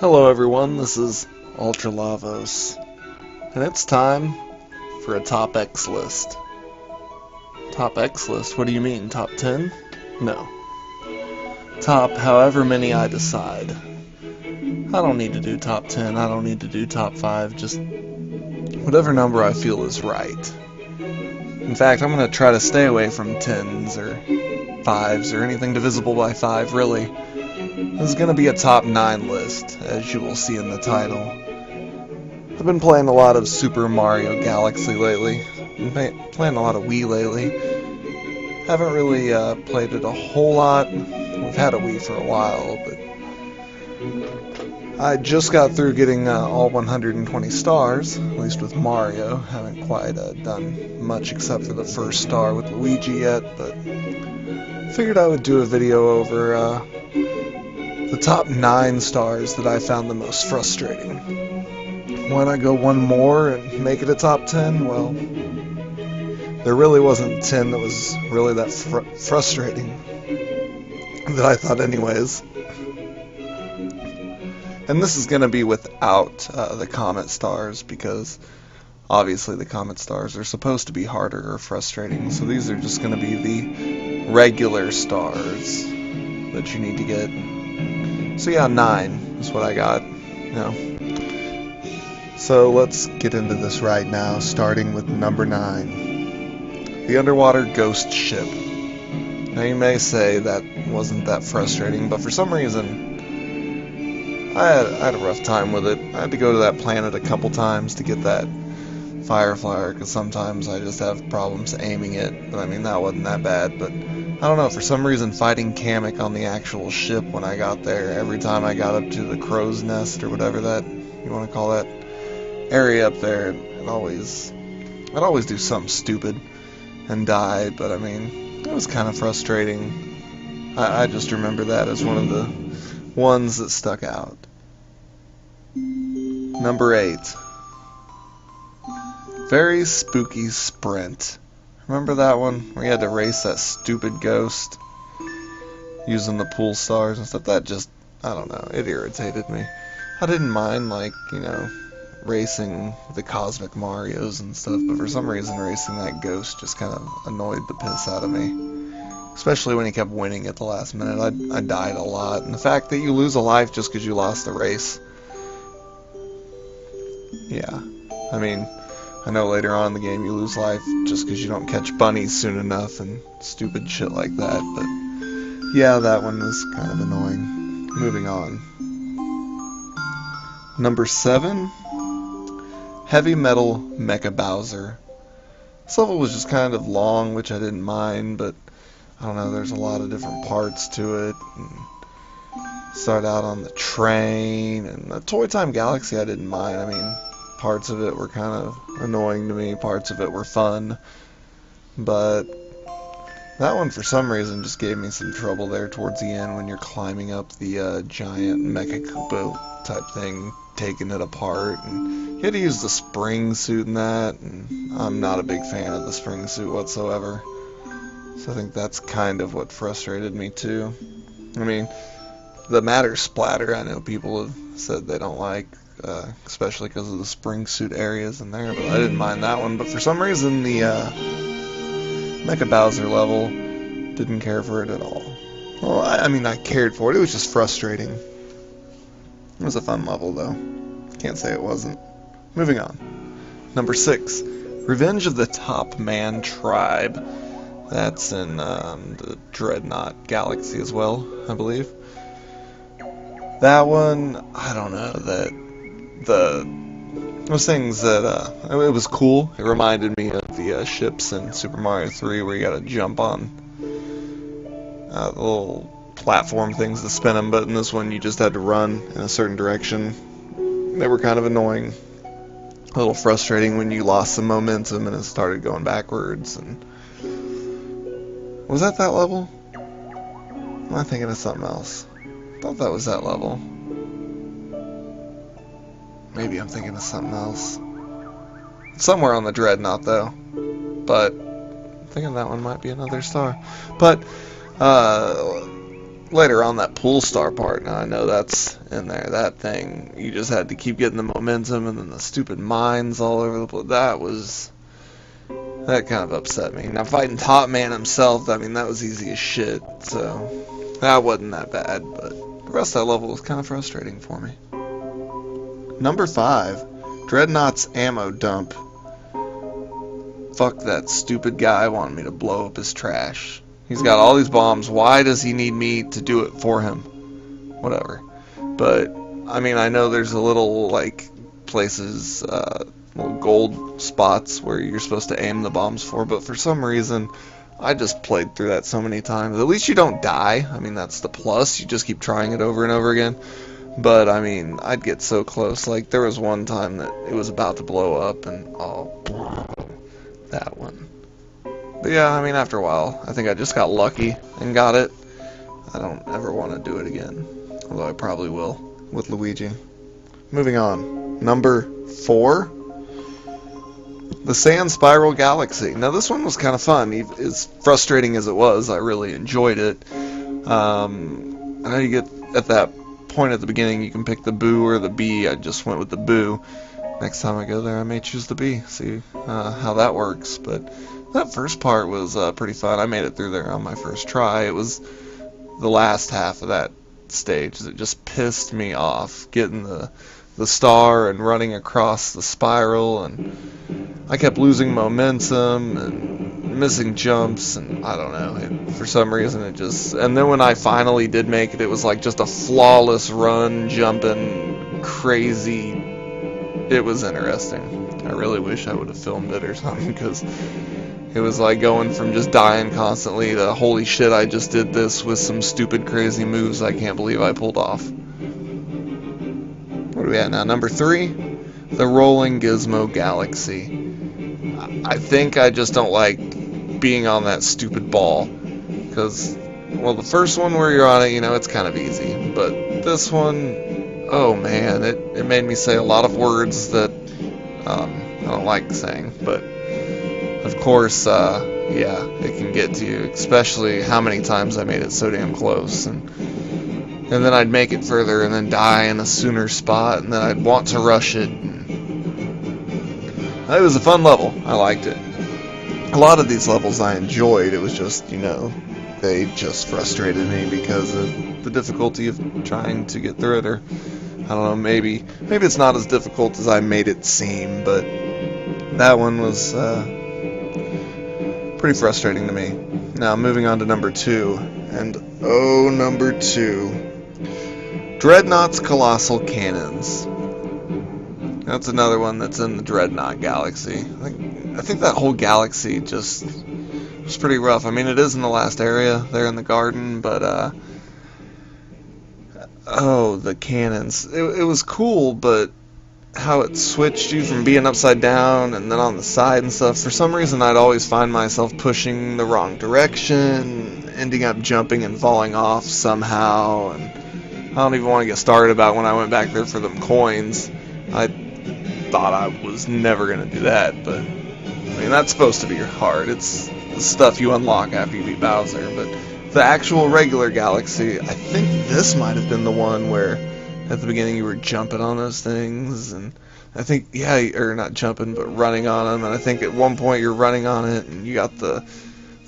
Hello everyone, this is Ultra Lavos, and it's time for a Top X list. Top X list? What do you mean? Top 10? No. Top however many I decide. I don't need to do top 10, I don't need to do top 5, just whatever number I feel is right. In fact, I'm going to try to stay away from 10s or 5s or anything divisible by 5, really. This is going to be a top 9 list, as you will see in the title. I've been playing a lot of Super Mario Galaxy lately. I've been playing a lot of Wii lately. Haven't really played it a whole lot. We've had a Wii for a while, but I just got through getting all 120 stars, at least with Mario. Haven't quite done much except for the first star with Luigi yet, but figured I would do a video over the top 9 stars that I found the most frustrating. Why not go one more and make it a top 10? Well, there really wasn't 10 that was really that frustrating, that I thought anyways. And this is going to be without the comet stars, because obviously the comet stars are supposed to be harder or frustrating, so these are just going to be the regular stars that you need to get. So yeah, 9 is what I got. So let's get into this right now, starting with number 9. The underwater ghost ship. Now you may say that wasn't that frustrating, but for some reason I had a rough time with it. I had to go to that planet a couple times to get that fire flower, because sometimes I just have problems aiming it. But I mean, that wasn't that bad, but I don't know, for some reason fighting Kamek on the actual ship when I got there, every time I got up to the crow's nest or whatever that you want to call that area up there, I'd always do something stupid and die. But I mean, it was kind of frustrating. I just remember that as one of the ones that stuck out. Number 8. Very spooky sprint. Remember that one where you had to race that stupid ghost using the pool stars and stuff? That just, I don't know, it irritated me. I didn't mind, like, racing the Cosmic Marios and stuff, but for some reason racing that ghost just kind of annoyed the piss out of me. Especially when he kept winning at the last minute. I died a lot, and the fact that you lose a life just because you lost the race. Yeah, I mean, I know later on in the game you lose life just because you don't catch bunnies soon enough and stupid shit like that, but yeah, that one was kind of annoying. Moving on. Number 7, Heavy Metal Mecha Bowser. This level was just kind of long, which I didn't mind, but I don't know, there's a lot of different parts to it. And start out on the train, and the Toy Time Galaxy I didn't mind. I mean, parts of it were kind of annoying to me, parts of it were fun, but that one for some reason just gave me some trouble there towards the end when you're climbing up the giant Mecha Koopa type thing, taking it apart, and you had to use the spring suit in that, and I'm not a big fan of the spring suit whatsoever, so I think that's kind of what frustrated me too. I mean, the Matter Splatter I know people have said they don't like, especially because of the spring suit areas in there, but I didn't mind that one. But for some reason the Mecha Bowser level, didn't care for it at all. Well, I mean, I cared for it, it was just frustrating. It was a fun level though, can't say it wasn't. Moving on. Number 6, Revenge of the Top Man Tribe. That's in the Dreadnought Galaxy as well, I believe. That one, I don't know, those things that, it was cool. It reminded me of the ships in Super Mario 3 where you gotta jump on the little platform things to spin them, but in this one you just had to run in a certain direction. They were kind of annoying. A little frustrating when you lost some momentum and it started going backwards. And was that level? Am I thinking of something else? I thought that was that level. Maybe I'm thinking of something else. Somewhere on the Dreadnought though. But I'm thinking that one might be another star. But later on, that pool star part, now I know that's in there. That thing, you just had to keep getting the momentum, and then the stupid mines all over the place. That kind of upset me. Now, fighting Top Man himself, I mean, that was easy as shit, so that wasn't that bad, but the rest of that level was kind of frustrating for me. Number 5, Dreadnought's ammo dump. Fuck that stupid guy wanting me to blow up his trash. He's got all these bombs. Why does he need me to do it for him? Whatever. But, I mean, I know there's a little, like, places, little gold spots where you're supposed to aim the bombs for, but for some reason, I just played through that so many times. At least you don't die. I mean, that's the plus. You just keep trying it over and over again. But, I mean, I'd get so close. Like, there was one time that it was about to blow up, and, oh, that one. But yeah, I mean, after a while, I think I just got lucky and got it. I don't ever want to do it again, although I probably will with Luigi. Moving on. Number 4, the Sand Spiral Galaxy. Now, this one was kind of fun. As frustrating as it was, I really enjoyed it. I know you get at that point at the beginning, you can pick the Boo or the B. I just went with the Boo. Next time I go there, I may choose the B. See how that works. But that first part was pretty fun. I made it through there on my first try. It was the last half of that stage that just pissed me off, getting the star and running across the spiral, and I kept losing momentum and missing jumps, and I don't know, for some reason it just, and then when I finally did make it, it was like just a flawless run, jumping, crazy. It was interesting. I really wish I would have filmed it or something, because it was like going from just dying constantly to, holy shit, I just did this with some stupid crazy moves I can't believe I pulled off. What are we at now? Number 3, the Rolling Gizmo Galaxy. I think I just don't like being on that stupid ball, because, well, the first one where you're on it, you know, it's kind of easy, but this one, oh man, it made me say a lot of words that I don't like saying, but of course, yeah, it can get to you, especially how many times I made it so damn close, and then I'd make it further and then die in a sooner spot, and then I'd want to rush it. It was a fun level. I liked it. A lot of these levels I enjoyed. It was just, you know, they just frustrated me because of the difficulty of trying to get through it, or I don't know, maybe it's not as difficult as I made it seem, but that one was pretty frustrating to me. Now, moving on to number 2, and oh, number 2. Dreadnought's Colossal Cannons. That's another one that's in the Dreadnought Galaxy. I think that whole galaxy just was pretty rough. I mean, it is in the last area there in the garden, but oh, the cannons. It was cool, but how it switched you from being upside down and then on the side and stuff. For some reason, I'd always find myself pushing the wrong direction, ending up jumping and falling off somehow, and I don't even want to get started about when I went back there for them coins. I thought I was never going to do that, but I mean, that's supposed to be hard. It's the stuff you unlock after you beat Bowser, but the actual regular galaxy, I think this might have been the one where at the beginning you were jumping on those things, and I think, yeah, or not jumping, but running on them, and I think at one point you're running on it, and you got the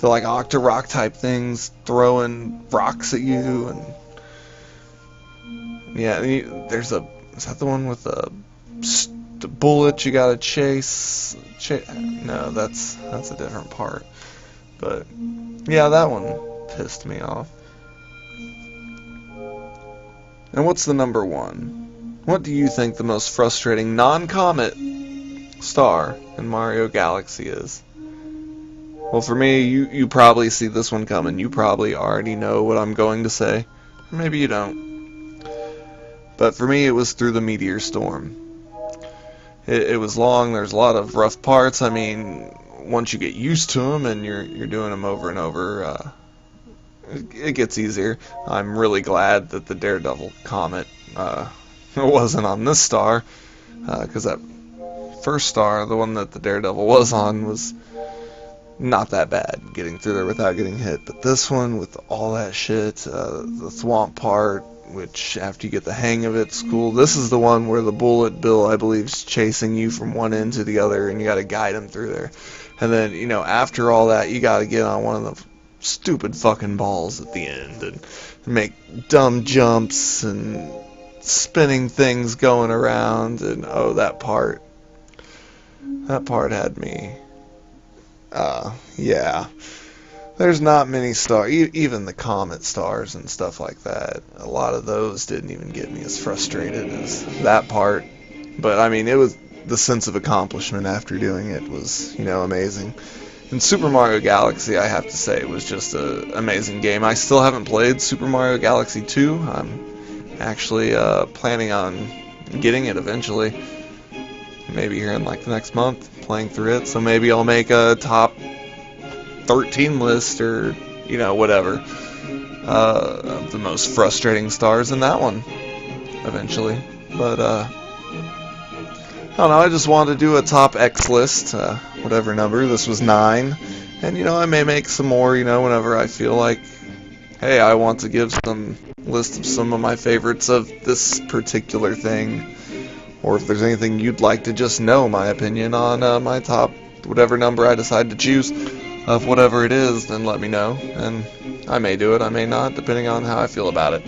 like Octorok type things throwing rocks at you, and yeah, is that the one with the bullet you gotta chase? No, that's a different part. But yeah, that one pissed me off. And what's the number 1? What do you think the most frustrating non-Comet star in Mario Galaxy is? Well, for me, you probably see this one coming. You probably already know what I'm going to say. Maybe you don't. But for me, it was Through the Meteor Storm. It was long. There's a lot of rough parts. I mean, once you get used to them and you're doing them over and over, it gets easier. I'm really glad that the Daredevil Comet wasn't on this star, because that first star, the one that the Daredevil was on, was not that bad getting through there without getting hit. But this one, with all that shit, the swamp part, which after you get the hang of it's cool. This is the one where the bullet bill, I believe, is chasing you from one end to the other, and you got to guide him through there. And then, you know, after all that, you got to get on one of the stupid fucking balls at the end and make dumb jumps and spinning things going around. And oh, that part had me. Yeah. There's not many stars, even the comet stars and stuff like that. A lot of those didn't even get me as frustrated as that part. But I mean, it was the sense of accomplishment after doing it was, you know, amazing. And Super Mario Galaxy, I have to say, was just an amazing game. I still haven't played Super Mario Galaxy 2. I'm actually planning on getting it eventually. Maybe here in like the next month, playing through it. So maybe I'll make a top 13 list, or, you know, whatever, of the most frustrating stars in that one eventually. But I don't know, I just wanted to do a top X list, whatever number. This was 9, and, you know, I may make some more, you know, whenever I feel like, hey, I want to give some list of some of my favorites of this particular thing, or if there's anything you'd like to just know my opinion on my top, whatever number I decide to choose of whatever it is, then let me know, and I may do it, I may not, depending on how I feel about it.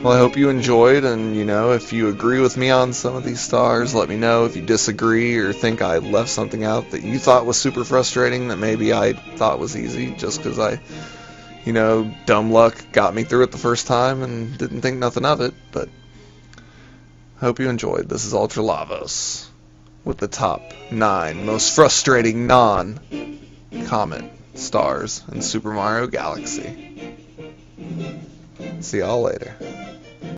Well, I hope you enjoyed, and, you know, if you agree with me on some of these stars, let me know. If you disagree or think I left something out that you thought was super frustrating that maybe I thought was easy just because I, you know, dumb luck got me through it the first time and didn't think nothing of it, but I hope you enjoyed. This is Ultra Lavos with the top 9 most frustrating non-comet stars in Super Mario Galaxy. See y'all later.